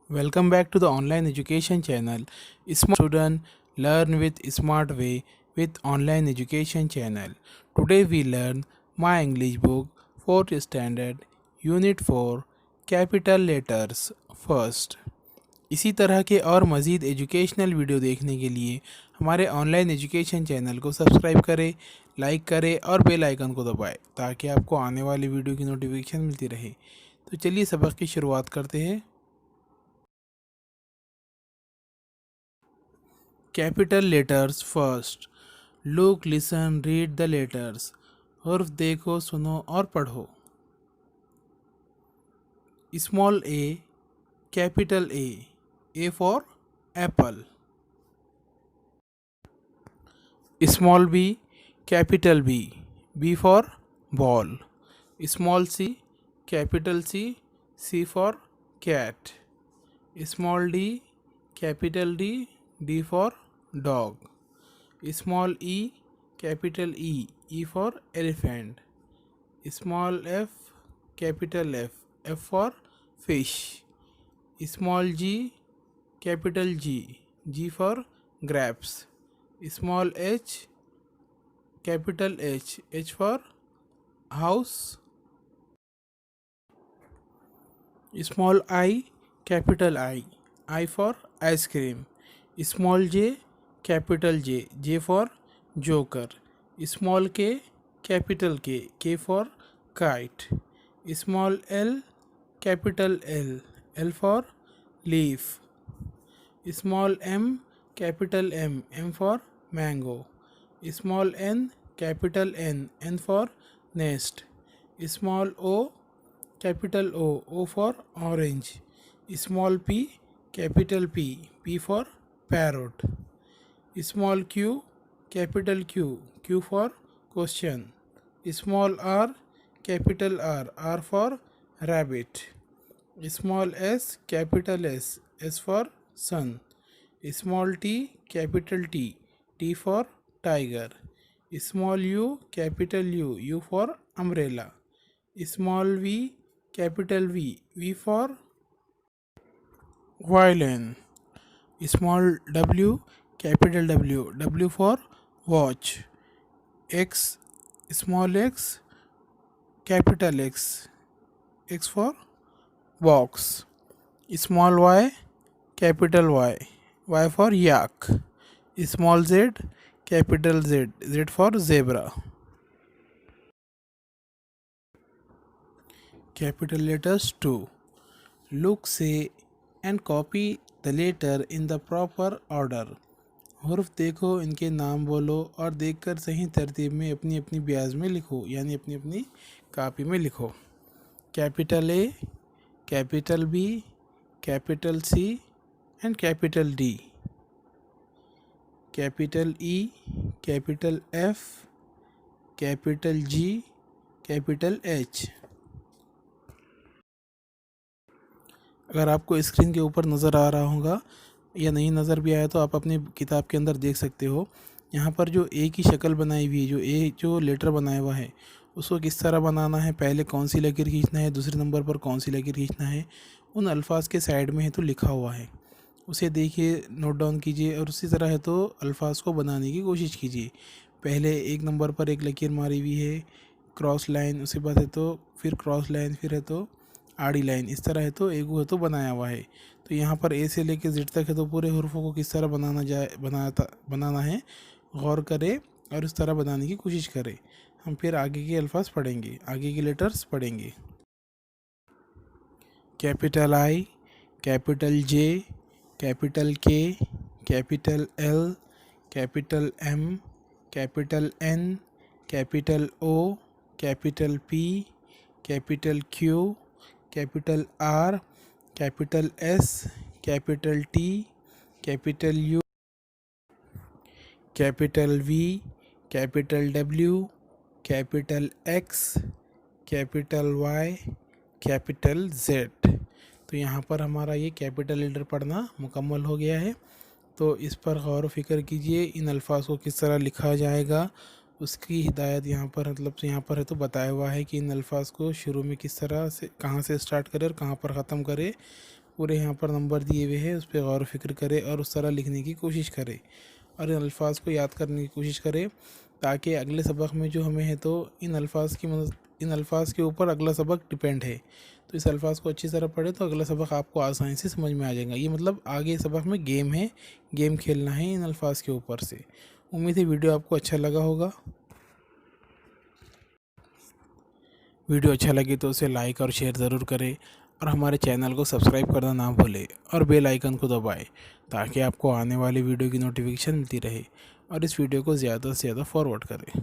Welcome back to the online education channel. Smart student learn with smart way with online education channel. Today we learn my English book 4th standard unit 4 capital letters first. इसी तरह के और मज़ीद educational video देखने के लिए हमारे online education channel को सब्सक्राइब करें, लाइक करें और बेल आइकन को दबाएं ताकि आपको आने वाली वीडियो की नोटिफिकेशन मिलती रहे। तो चलिए सबक की शुरुआत करते हैं। Capital letters first. Look, listen, read the letters. हर्फ देखो, सुनो और पढ़ो। Small A, capital A for apple. Small B, capital B for ball. Small C, capital C for cat. Small D, capital D for dog. Small E, capital E for elephant. Small F, capital F for fish. Small G, capital G for grapes. Small H, capital H for house. Small I, capital I for ice cream. Small J, capital J for joker. Small K, capital K for kite. Small L, capital L for leaf. Small M, capital M for mango. Small N, capital N for nest. Small O, capital O for orange. Small P, capital P for parrot. Small Q, capital Q for question. Small R, capital R for rabbit. Small S, capital S for sun. Small T, capital T for tiger. Small U, capital you for umbrella. Small V, capital V for violin. Small w, capital W for watch. X, small x, capital X for box. Small y, capital Y for yak. Small z, capital Z for zebra. Capital letters 2. Look, say and copy the letter in the proper order. हर्फ देखो, इनके नाम बोलो और देखकर सही तरतीब में अपनी अपनी ब्याज में लिखो, यानी अपनी अपनी कापी में लिखो। Capital A, capital B, capital C and capital D. Capital E, capital F, capital G, capital H. अगर आपको स्क्रीन के ऊपर नज़र आ रहा होगा या नहीं नज़र भी आया तो आप अपनी किताब के अंदर देख सकते हो। यहाँ पर जो ए की शक्ल बनाई हुई है, जो लेटर बनाया हुआ है उसको किस तरह बनाना है, पहले कौन सी लकीर खींचना है, दूसरे नंबर पर कौन सी लकीर खींचना है, उन अल्फाज के साइड में है तो लिखा हुआ है, उसे देखिए, नोट डाउन कीजिए और उसी तरह है तो अल्फाज को बनाने की कोशिश कीजिए। पहले एक नंबर पर एक लकीर मारी हुई है, क्रॉस लाइन, उसके बाद है तो फिर क्रॉस लाइन, फिर है तो आड़ी लाइन, इस तरह है तो एक है तो बनाया हुआ है। तो यहाँ पर ए से लेकर जेड तक है तो पूरे हुर्फों को किस तरह बनाना है, गौर करें और इस तरह बनाने की कोशिश करें। हम फिर आगे के अल्फाज पढ़ेंगे, आगे के लेटर्स पढ़ेंगे। Capital I, capital J, capital K, capital L, capital M, capital N, capital O, capital P, capital Q, capital R, capital S, capital T, capital U, capital V, capital W, capital X, capital Y, capital Z. तो यहाँ पर हमारा ये capital letter पढ़ना मुकम्मल हो गया है। तो इस पर गौर व फिक्र कीजिए, इन अल्फाज को किस तरह लिखा जाएगा उसकी हिदायत यहाँ पर यहाँ पर है तो बताया हुआ है कि इन अल्फाज को शुरू में किस तरह से, कहाँ से स्टार्ट करें और कहाँ पर ख़त्म करें। पूरे यहाँ पर नंबर दिए हुए हैं, उस पर गौर फ़िक्र करें और उस तरह लिखने की कोशिश करें और इन अल्फाज को याद करने की कोशिश करें, ताकि अगले सबक में जो हमें है तो इन अल्फाज के ऊपर अगला सबक डिपेंड है। तो इस अल्फाज को अच्छी तरह पढ़े तो अगला सबक आपको आसानी से समझ में आ जाएगा। ये मतलब आगे सबक में गेम है, गेम खेलना है इन अल्फाज के ऊपर से। उम्मीद है वीडियो आपको अच्छा लगा होगा। वीडियो अच्छा लगे तो उसे लाइक और शेयर ज़रूर करें और हमारे चैनल को सब्सक्राइब करना ना भूलें और बेल आइकन को दबाएं, ताकि आपको आने वाली वीडियो की नोटिफिकेशन मिलती रहे और इस वीडियो को ज़्यादा से ज़्यादा फॉरवर्ड करें।